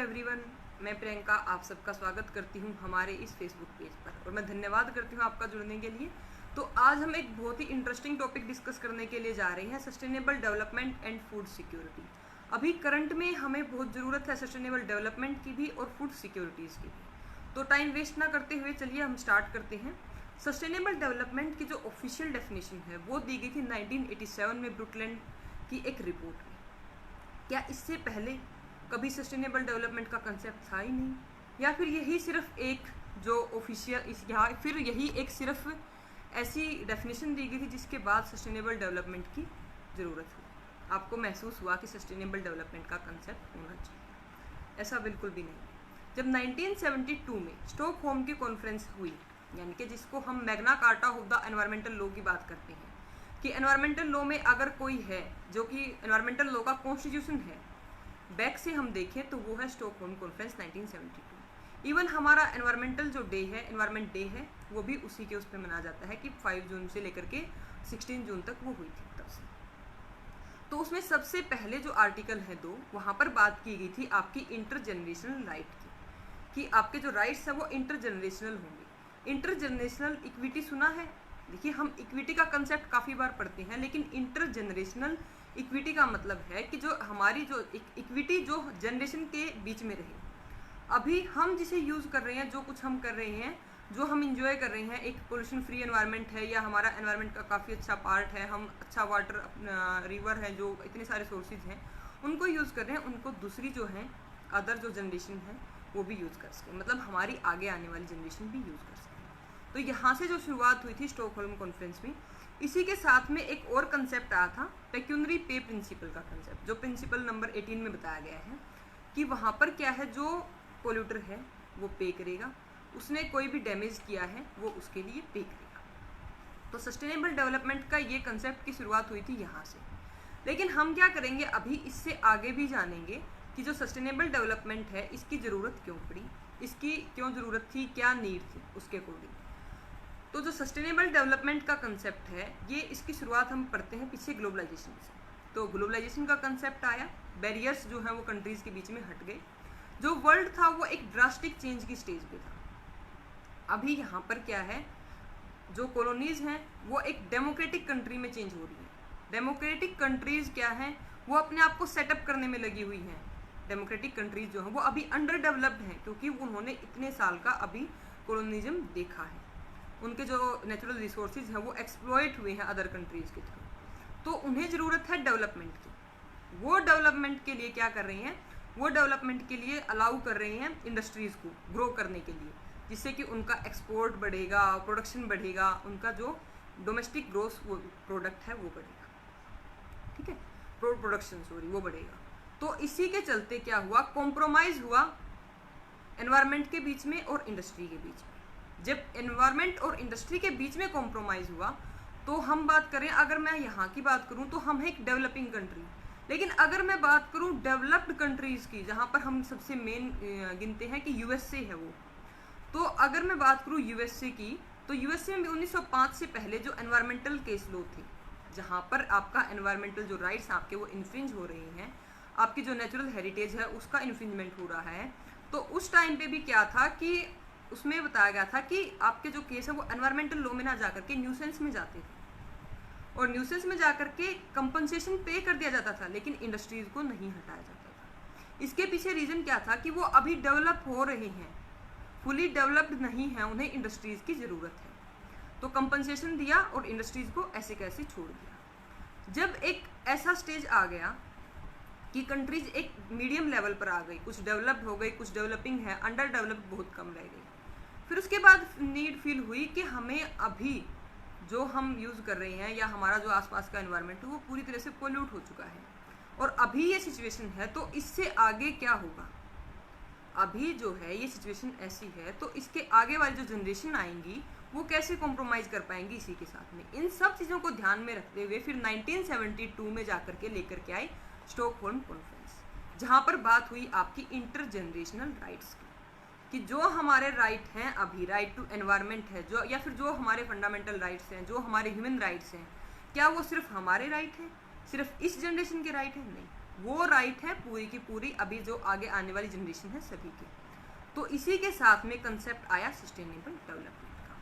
Everyone, मैं प्रियंका आप सबका स्वागत करती हूं हमारे इस फेसबुक पेज पर और मैं धन्यवाद करती हूं आपका जुड़ने के लिए। तो आज हम एक बहुत ही इंटरेस्टिंग टॉपिक डिस्कस करने के लिए जा रहे हैं, sustainable development and food security. अभी करंट में हमें बहुत ज़रूरत है सस्टेनेबल डेवलपमेंट की भी और फूड सिक्योरिटीज़ की भी। तो टाइम वेस्ट ना करते हुए चलिए हम स्टार्ट करते हैं। सस्टेनेबल डेवलपमेंट की जो ऑफिशियल डेफिनेशन है वो दी गई थी 1987 में ब्रुकलैंड की एक रिपोर्ट में। क्या इससे पहले कभी सस्टेनेबल डेवलपमेंट का कंसेप्ट था ही नहीं, या फिर यही सिर्फ एक जो ऑफिशियल फिर यही एक सिर्फ ऐसी डेफिनेशन दी गई थी जिसके बाद सस्टेनेबल डेवलपमेंट की ज़रूरत हुई? आपको महसूस हुआ कि सस्टेनेबल डेवलपमेंट का कंसेप्ट होना चाहिए? ऐसा बिल्कुल भी नहीं। जब 1972 में स्टॉकहोम की कॉन्फ्रेंस हुई, यानी कि जिसको हम Magna carta of the environmental law की बात करते हैं, कि एनवायरमेंटल लॉ में अगर कोई है जो कि एनवायरमेंटल लॉ का कॉन्स्टिट्यूशन है, बैक से हम देखें तो वो है स्टॉकहोम कॉन्फ्रेंस 1972। इवन हमारा एनवायरमेंटल जो डे है, एनवायरमेंट डे है, वो भी उसी के उस पर मनाया जाता है कि 5 जून से लेकर के 16 जून तक वो हुई थी तब से। तो उसमें सबसे पहले जो आर्टिकल है 2, वहाँ पर बात की गई थी आपकी इंटरजेनरेशनल राइट की, कि आपके जो राइट्स हैं वो इंटरजेनरेशनल होंगे। इंटरजेनरेशनल इक्विटी सुना है? देखिए, हम इक्विटी का कंसेप्ट काफ़ी बार पढ़ते हैं, लेकिन इंटरजेनरेशनल इक्विटी का मतलब है कि जो हमारी जो इक्विटी जो जनरेशन के बीच में रहे। अभी हम जिसे यूज़ कर रहे हैं, जो कुछ हम कर रहे हैं, जो हम इंजॉय कर रहे हैं, एक पोल्यूशन फ्री एनवायरनमेंट है या हमारा एनवायरनमेंट का काफ़ी अच्छा पार्ट है, हम अच्छा वाटर रिवर है, जो इतने सारे सोर्सेज हैं उनको यूज़ कर रहे हैं, उनको दूसरी जो है अदर जो जनरेशन है वो भी यूज़ कर सकें, मतलब हमारी आगे आने वाली जनरेशन भी यूज़ कर सकें। तो यहाँ से जो शुरुआत हुई थी स्टॉकहोम कॉन्फ्रेंस में, इसी के साथ में एक और कंसेप्ट आया था, पेक्यूनरी पे प्रिंसिपल का कंसेप्ट, जो प्रिंसिपल नंबर 18 में बताया गया है कि वहाँ पर क्या है, जो पोल्यूटर है वो पे करेगा, उसने कोई भी डैमेज किया है वो उसके लिए पे करेगा। तो सस्टेनेबल डेवलपमेंट का ये कंसेप्ट की शुरुआत हुई थी यहाँ से। लेकिन हम क्या करेंगे, अभी इससे आगे भी जानेंगे कि जो सस्टेनेबल डेवलपमेंट है इसकी ज़रूरत क्यों पड़ी, इसकी क्यों ज़रूरत थी, क्या नीड थी उसके अकॉर्डिंग। तो जो सस्टेनेबल डेवलपमेंट का कंसेप्ट है, ये इसकी शुरुआत हम पढ़ते हैं पीछे ग्लोबलाइजेशन से। तो ग्लोबलाइजेशन का कंसेप्ट आया, बैरियर्स जो हैं वो कंट्रीज़ के बीच में हट गए, जो वर्ल्ड था वो एक ड्रास्टिक चेंज की स्टेज पे था। अभी यहाँ पर क्या है, जो कॉलोनीज़ हैं वो एक डेमोक्रेटिक कंट्री में चेंज हो रही है। डेमोक्रेटिक कंट्रीज़ क्या हैं, वो अपने आप को सेटअप करने में लगी हुई हैं। डेमोक्रेटिक कंट्रीज़ जो हैं वो अभी अंडर डेवलप्ड हैं, क्योंकि उन्होंने इतने साल का अभी कॉलोनिज्म देखा है, उनके जो नेचुरल रिसोर्सेज हैं वो एक्सप्लॉइट हुए हैं अदर कंट्रीज़ के थ्रू। तो उन्हें ज़रूरत है डेवलपमेंट की। वो डेवलपमेंट के लिए क्या कर रही हैं, वो डेवलपमेंट के लिए अलाउ कर रही हैं इंडस्ट्रीज़ को ग्रो करने के लिए, जिससे कि उनका एक्सपोर्ट बढ़ेगा, प्रोडक्शन बढ़ेगा, उनका जो डोमेस्टिक ग्रोथ वो प्रोडक्ट है वो बढ़ेगा, ठीक है, प्रोडक्शन वो बढ़ेगा। तो इसी के चलते क्या हुआ, कॉम्प्रोमाइज़ हुआ एनवायरनमेंट के बीच में और इंडस्ट्री के बीच में। जब एनवायरनमेंट और इंडस्ट्री के बीच में कॉम्प्रोमाइज़ हुआ, तो हम बात करें, अगर मैं यहाँ की बात करूँ तो हम है एक डेवलपिंग कंट्री, लेकिन अगर मैं बात करूँ डेवलप्ड कंट्रीज़ की, जहाँ पर हम सबसे मेन गिनते हैं कि यूएसए है वो, तो अगर मैं बात करूँ यूएसए की, तो यूएसए में 1905 से पहले जो एनवायरमेंटल केस लॉ थे, जहाँ पर आपका एनवायरमेंटल जो राइट्स आपके वो इन्फ्रिंज हो रहे हैं, आपकी जो नेचुरल हेरिटेज है उसका इन्फ्रिंजमेंट हो रहा है, तो उस टाइम पे भी क्या था कि उसमें बताया गया था कि आपके जो केस है वो एनवायरमेंटल लॉ में ना जाकर के न्यूसेंस में जाते थे, और न्यूसेंस में जाकर के कंपनसेशन पे कर दिया जाता था, लेकिन इंडस्ट्रीज़ को नहीं हटाया जाता था। इसके पीछे रीज़न क्या था कि वो अभी डेवलप हो रहे हैं, फुली डेवलप्ड नहीं है, उन्हें इंडस्ट्रीज़ की ज़रूरत है। तो कंपनसेशन दिया और इंडस्ट्रीज़ को ऐसे कैसे छोड़ दिया। जब एक ऐसा स्टेज आ गया कि कंट्रीज एक मीडियम लेवल पर आ गई, कुछ डेवलप्ड हो गई, कुछ डेवलपिंग है, अंडर डेवलप्ड बहुत कम रह गई, फिर उसके बाद नीड फील हुई कि हमें अभी जो हम यूज़ कर रहे हैं या हमारा जो आसपास का एनवायरनमेंट है वो पूरी तरह से पोल्यूट हो चुका है, और अभी ये सिचुएशन है, तो इससे आगे क्या होगा। अभी जो है ये सिचुएशन ऐसी है, तो इसके आगे वाली जो जनरेशन आएंगी वो कैसे कॉम्प्रोमाइज़ कर पाएंगी इसी के साथ में। इन सब चीज़ों को ध्यान में रखते हुए फिर 1972 में जाकर के लेकर के आई स्टॉकहोम कॉन्फ्रेंस, जहाँ पर बात हुई आपकी इंटरजेनरेशनल राइट्स की, कि जो हमारे राइट हैं अभी, राइट टू एनवायरनमेंट है जो, या फिर जो हमारे फंडामेंटल राइट्स हैं, जो हमारे ह्यूमन राइट्स हैं, क्या वो सिर्फ हमारे राइट हैं, सिर्फ इस जनरेशन के राइट हैं? नहीं, वो राइट है पूरी की पूरी अभी जो आगे आने वाली जनरेशन है सभी की। तो इसी के साथ में कंसेप्ट आया सस्टेनेबल डेवलपमेंट का।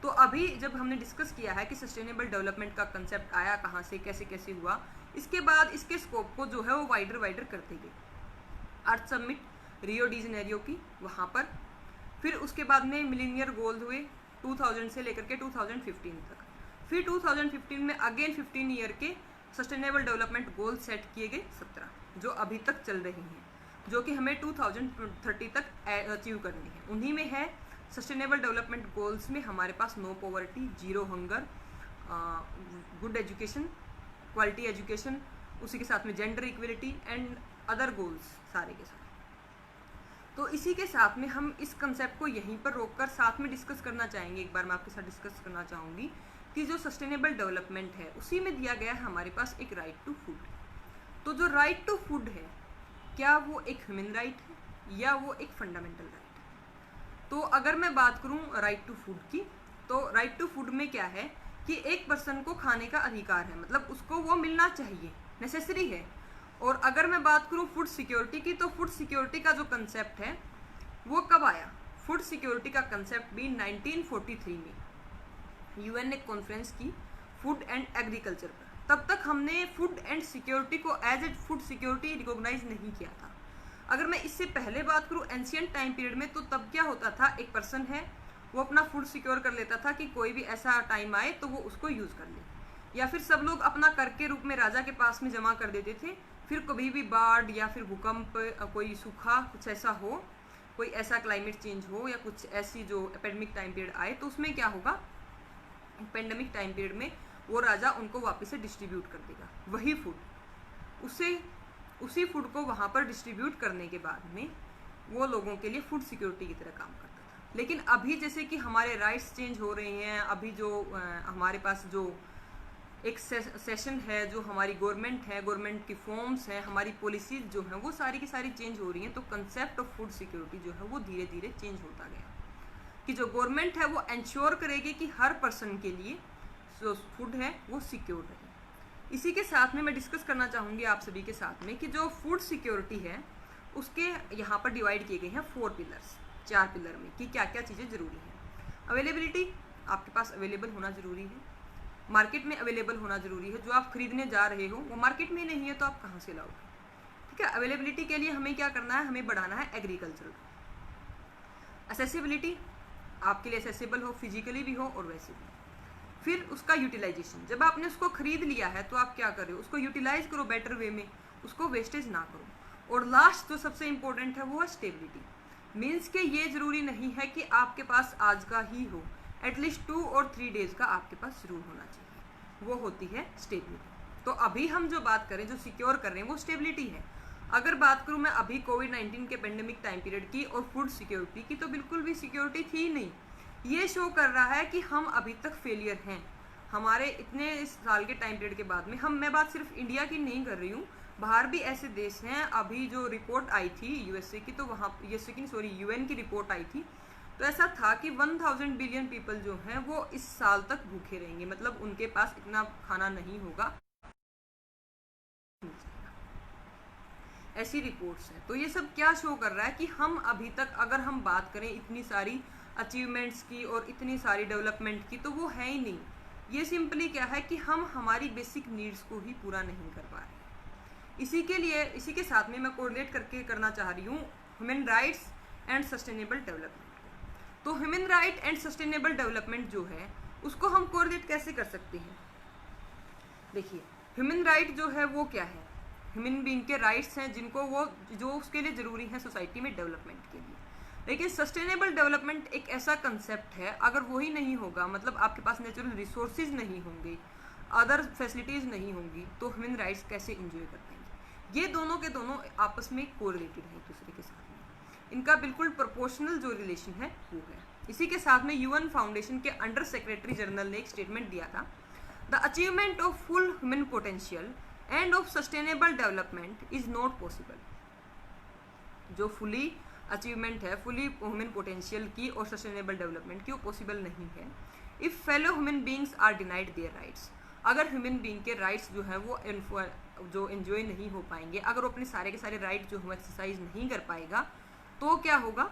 तो अभी जब हमने डिस्कस किया है कि सस्टेनेबल डेवलपमेंट का कंसेप्ट आया कहाँ से, कैसे कैसे हुआ, इसके बाद इसके स्कोप को जो है वो वाइडर करते गए। अर्थ समिट रियो डी जेनेरियो की वहाँ पर, फिर उसके बाद में मिलीनियर गोल हुए 2000 से लेकर के 2015 तक, फिर 2015 में अगेन 15 ईयर के सस्टेनेबल डेवलपमेंट गोल सेट किए गए 17 जो अभी तक चल रही हैं, जो कि हमें 2030 तक अचीव करनी है। उन्हीं में है सस्टेनेबल डेवलपमेंट गोल्स में हमारे पास no poverty, zero hunger, good education, quality education, उसी के साथ में gender equality and other goals सारे के सारे। तो इसी के साथ में हम इस कंसेप्ट को यहीं पर रोककर साथ में डिस्कस करना चाहेंगे। एक बार मैं आपके साथ डिस्कस करना चाहूँगी कि जो सस्टेनेबल डेवलपमेंट है उसी में दिया गया है हमारे पास एक राइट टू फूड। तो जो राइट टू फूड है, क्या वो एक ह्यूमन राइट है या वो एक फंडामेंटल राइट है? तो अगर मैं बात करूं राइट टू फूड की, तो राइट टू फूड में क्या है कि एक पर्सन को खाने का अधिकार है, मतलब उसको वो मिलना चाहिए, नेसेसरी है। और अगर मैं बात करूं फूड सिक्योरिटी की, तो फूड सिक्योरिटी का जो कंसेप्ट है वो कब आया? फूड सिक्योरिटी का कंसेप्ट भी 1943 में यूएन ने कॉन्फ्रेंस की फूड एंड एग्रीकल्चर पर। तब तक हमने फूड एंड सिक्योरिटी को as a food security recognise नहीं किया था। अगर मैं इससे पहले बात करूं एंशियंट टाइम पीरियड में, तो तब क्या होता था, एक पर्सन है वो अपना फूड सिक्योर कर लेता था कि कोई भी ऐसा टाइम आए तो वो उसको यूज़ कर ले, या फिर सब लोग अपना कर के रूप में राजा के पास में जमा कर देते थे। फिर कभी भी बाढ़ या फिर भूकंप, कोई सूखा, कुछ ऐसा हो, कोई ऐसा क्लाइमेट चेंज हो या कुछ ऐसी जो एपेडेमिक टाइम पीरियड आए, तो उसमें क्या होगा, पेंडेमिक टाइम पीरियड में वो राजा उनको वापस से डिस्ट्रीब्यूट कर देगा वही फूड। उसी फूड को वहाँ पर डिस्ट्रीब्यूट करने के बाद में वो लोगों के लिए फूड सिक्योरिटी की तरह काम करता था। लेकिन अभी जैसे कि हमारे राइट्स चेंज हो रहे हैं, अभी जो हमारे पास जो एक सेशन है, जो हमारी गवर्नमेंट है, गवर्नमेंट की फॉर्म्स हैं, हमारी पॉलिसीज जो हैं वो सारी की सारी चेंज हो रही हैं। तो कंसेप्ट ऑफ फूड सिक्योरिटी जो है वो धीरे धीरे चेंज होता गया कि जो गवर्नमेंट है वो इंश्योर करेगी कि हर पर्सन के लिए जो फूड है वो सिक्योर रहे। इसी के साथ में मैं डिस्कस करना चाहूँगी आप सभी के साथ में कि जो फूड सिक्योरिटी है उसके यहाँ पर डिवाइड किए गए हैं 4 पिलर्स, 4 पिलर में, कि क्या क्या चीज़ें ज़रूरी हैं। अवेलेबिलिटी, आपके पास अवेलेबल होना ज़रूरी है, मार्केट में अवेलेबल होना ज़रूरी है। जो आप खरीदने जा रहे हो वो मार्केट में नहीं है तो आप कहाँ से लाओगे, ठीक है। अवेलेबिलिटी के लिए हमें क्या करना है, हमें बढ़ाना है एग्रीकल्चर। एसेसिबिलिटी, आपके लिए एसेसिबल हो, फिजिकली भी हो और वैसे भी। फिर उसका यूटिलाइजेशन, जब आपने उसको खरीद लिया है तो आप क्या करो, उसको यूटिलाइज करो बेटर वे में, उसको वेस्टेज ना करो। और लास्ट जो सबसे इंपॉर्टेंट है वो है स्टेबिलिटी। मीन्स के ये ज़रूरी नहीं है कि आपके पास आज का ही हो, एटलीस्ट 2 और 3 डेज का आपके पास जरूर होना चाहिए, वो होती है स्टेबिलिटी। तो अभी हम जो बात करें, जो सिक्योर कर रहे हैं वो स्टेबिलिटी है। अगर बात करूँ मैं अभी कोविड-19 के पेंडेमिक टाइम पीरियड की और फूड सिक्योरिटी की, तो बिल्कुल भी सिक्योरिटी थी नहीं। ये शो कर रहा है कि हम अभी तक फेलियर हैं। हमारे इतने साल के टाइम पीरियड के बाद में मैं बात सिर्फ इंडिया की नहीं कर रही हूँ, बाहर भी ऐसे देश हैं। अभी जो रिपोर्ट आई थी यूएसए की, तो वहाँ यूएन की रिपोर्ट आई थी, तो ऐसा था कि 1000 बिलियन पीपल जो हैं वो इस साल तक भूखे रहेंगे, मतलब उनके पास इतना खाना नहीं होगा, ऐसी रिपोर्ट्स हैं। तो ये सब क्या शो कर रहा है कि हम अभी तक, अगर हम बात करें इतनी सारी अचीवमेंट्स की और इतनी सारी डेवलपमेंट की, तो वो है ही नहीं। ये सिंपली क्या है कि हम हमारी बेसिक नीड्स को ही पूरा नहीं कर पा रहे। इसी के साथ में मैं कोरिलेट करके करना चाह रही हूँ human rights and sustainable development. तो human right and sustainable development जो है उसको हम कोरिलेट कैसे कर सकते हैं? देखिए, ह्यूमन राइट जो है वो क्या है, ह्यूमन बीइंग के राइट्स हैं जिनको वो जो उसके लिए ज़रूरी है सोसाइटी में डेवलपमेंट के लिए। लेकिन सस्टेनेबल डेवलपमेंट एक ऐसा कंसेप्ट है, अगर वही नहीं होगा, मतलब आपके पास नेचुरल रिसोर्सेज नहीं होंगे, अदर फैसिलिटीज़ नहीं होंगी, तो ह्यूमन राइट्स कैसे इंजॉय कर पाएंगे? ये दोनों के दोनों आपस में कोरिलेटेड है एक दूसरे के साथ में, इनका बिल्कुल प्रोपोर्शनल जो रिलेशन है वो है। इसी के साथ में यूएन फाउंडेशन के अंडर सेक्रेटरी जनरल ने एक स्टेटमेंट दिया था, the achievement of full human potential and of sustainable development is not possible. जो फुली अचीवमेंट है, फुली ह्यूमन पोटेंशियल की और सस्टेनेबल डेवलपमेंट की, वो पॉसिबल नहीं है if fellow human beings are denied their rights. अगर ह्यूमन बीइंग के राइट्स जो है वो जो एंजॉय नहीं हो पाएंगे, अगर वो अपने सारे के सारे राइट जो है एक्सरसाइज नहीं कर पाएगा, तो क्या होगा?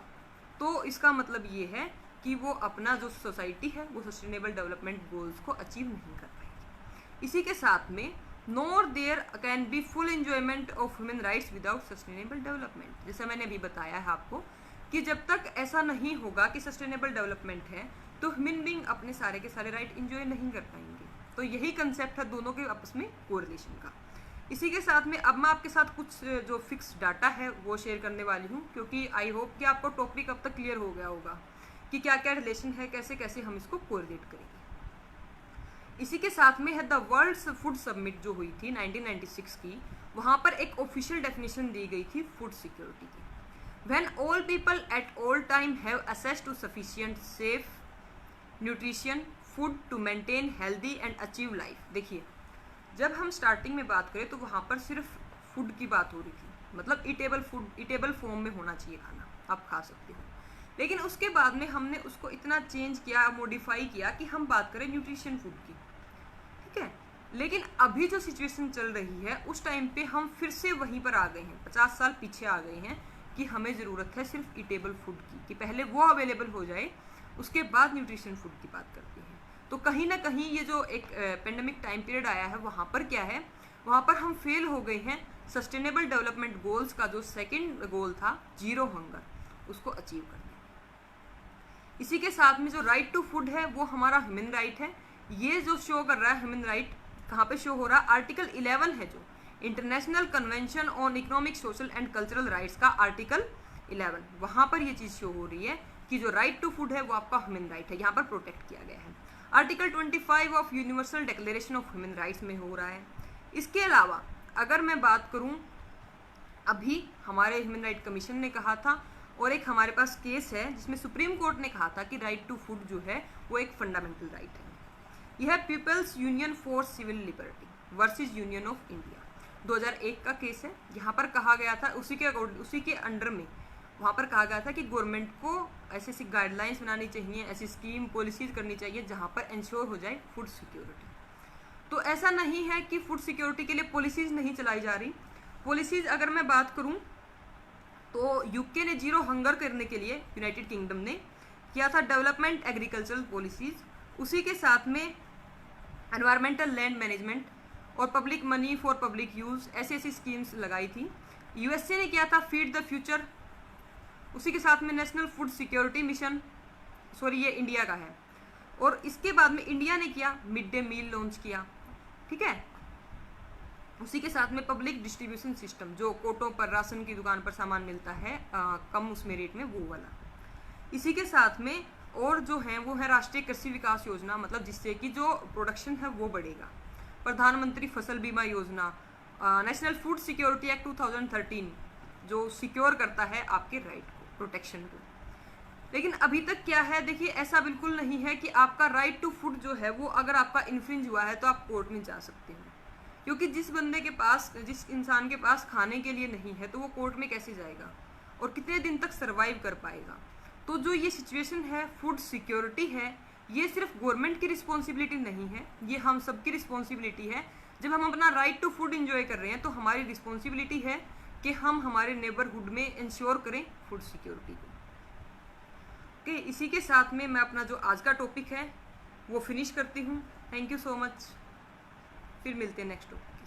तो इसका मतलब ये है कि वो अपना जो सोसाइटी है वो सस्टेनेबल डेवलपमेंट गोल्स को अचीव नहीं कर पाएगी। इसी के साथ में nor there can be full enjoyment of human rights without sustainable development. जैसे मैंने अभी बताया है आपको कि जब तक ऐसा नहीं होगा कि सस्टेनेबल डेवलपमेंट है, तो ह्यूमन बीइंग अपने सारे के सारे राइट एंजॉय नहीं कर पाएंगे। तो यही कंसेप्ट है दोनों के आपस में कोरिलेशन का। इसी के साथ में अब मैं आपके साथ कुछ जो फिक्स डाटा है वो शेयर करने वाली हूँ, क्योंकि आई होप कि आपको टॉपिक अब तक क्लियर हो गया होगा कि क्या क्या रिलेशन है, कैसे कैसे हम इसको कोरिलेट करेंगे। इसी के साथ में है द वर्ल्ड फूड समिट जो हुई थी 1996 की, वहाँ पर एक ऑफिशियल डेफिनेशन दी गई थी फूड सिक्योरिटी की। When all people at all time have access to sufficient safe nutrition food to maintain healthy and achieve life। देखिए, जब हम स्टार्टिंग में बात करें तो वहाँ पर सिर्फ फूड की बात हो रही थी, मतलब ईटेबल फूड, ईटेबल फॉर्म में होना चाहिए खाना, आप खा सकते हो। लेकिन उसके बाद में हमने उसको इतना चेंज किया, मॉडिफाई किया कि हम बात करें न्यूट्रिशन फूड की, ठीक है। लेकिन अभी जो सिचुएशन चल रही है उस टाइम पे हम फिर से वहीं पर आ गए हैं, 50 साल पीछे आ गए हैं कि हमें ज़रूरत है सिर्फ ईटेबल फूड की, कि पहले वो अवेलेबल हो जाए, उसके बाद न्यूट्रिशन फूड की बात करते हैं। तो कहीं ना कहीं ये जो एक पेंडेमिक टाइम पीरियड आया है, वहाँ पर क्या है, वहाँ पर हम फेल हो गए हैं सस्टेनेबल डेवलपमेंट गोल्स का जो सेकंड गोल था जीरो हंगर, उसको अचीव करने। इसी के साथ में जो राइट टू फूड है वो हमारा ह्यूमन राइट है। ये जो शो कर रहा है ह्यूमन राइट, कहाँ पे शो हो रहा है? आर्टिकल 11 है जो international convention on economic, social and cultural rights का आर्टिकल 11, वहाँ पर ये चीज़ शो हो रही है कि जो राइट टू फूड है वो आपका ह्यूमन राइट है, यहाँ पर प्रोटेक्ट किया गया है। Article 25 of universal declaration of human rights में हो रहा है। इसके अलावा अगर मैं बात करूँ, अभी हमारे ह्यूमन राइट कमीशन ने कहा था, और एक हमारे पास केस है जिसमें सुप्रीम कोर्ट ने कहा था कि राइट टू फूड जो है वो एक फंडामेंटल राइट है। यह people's union for civil liberty versus union of India 2001 का केस है। यहाँ पर कहा गया था, उसी के अंडर में वहाँ पर कहा गया था कि गवर्नमेंट को ऐसी ऐसी गाइडलाइंस बनानी चाहिए, ऐसी स्कीम पॉलिसीज करनी चाहिए जहाँ पर इंश्योर हो जाए फूड सिक्योरिटी। तो ऐसा नहीं है कि फूड सिक्योरिटी के लिए पॉलिसीज नहीं चलाई जा रही। पॉलिसीज अगर मैं बात करूँ तो यूके ने जीरो हंगर करने के लिए, यूनाइटेड किंगडम ने किया था डेवलपमेंट एग्रीकल्चरल पॉलिसीज। उसी के साथ में एनवायरमेंटल लैंड मैनेजमेंट और public money for public use, ऐसी ऐसी स्कीम्स लगाई थी। यूएसए ने किया था फीड द फ्यूचर। उसी के साथ में national food security mission, sorry ये इंडिया का है। और इसके बाद में इंडिया ने किया मिड डे मील लॉन्च किया, ठीक है। उसी के साथ में पब्लिक डिस्ट्रीब्यूशन सिस्टम, जो कोटों पर, राशन की दुकान पर सामान मिलता है कम उसमें रेट में, वो वाला। इसी के साथ में और जो है वो है राष्ट्रीय कृषि विकास योजना, मतलब जिससे कि जो प्रोडक्शन है वो बढ़ेगा। प्रधानमंत्री फसल बीमा योजना, नेशनल फूड सिक्योरिटी एक्ट 2013 जो सिक्योर करता है आपके राइट को, प्रोटेक्शन को। लेकिन अभी तक क्या है, देखिए ऐसा बिल्कुल नहीं है कि आपका राइट टू फूड जो है वो अगर आपका इन्फ्रिंज हुआ है तो आप कोर्ट में जा सकते हो, क्योंकि जिस बंदे के पास, जिस इंसान के पास खाने के लिए नहीं है तो वो कोर्ट में कैसे जाएगा और कितने दिन तक सर्वाइव कर पाएगा। तो जो ये सिचुएशन है फूड सिक्योरिटी है, ये सिर्फ गवर्नमेंट की रिस्पॉन्सिबिलिटी नहीं है, ये हम सबकी रिस्पॉन्सिबिलिटी है। जब हम अपना राइट टू फूड इंजॉय कर रहे हैं तो हमारी रिस्पॉन्सिबिलिटी है कि हम हमारे नेबरहुड में इंश्योर करें फूड सिक्योरिटी को। ओके, इसी के साथ में मैं अपना जो आज का टॉपिक है वो फिनिश करती हूँ। थैंक यू सो मच, फिर मिलते हैं नेक्स्ट टॉपिक।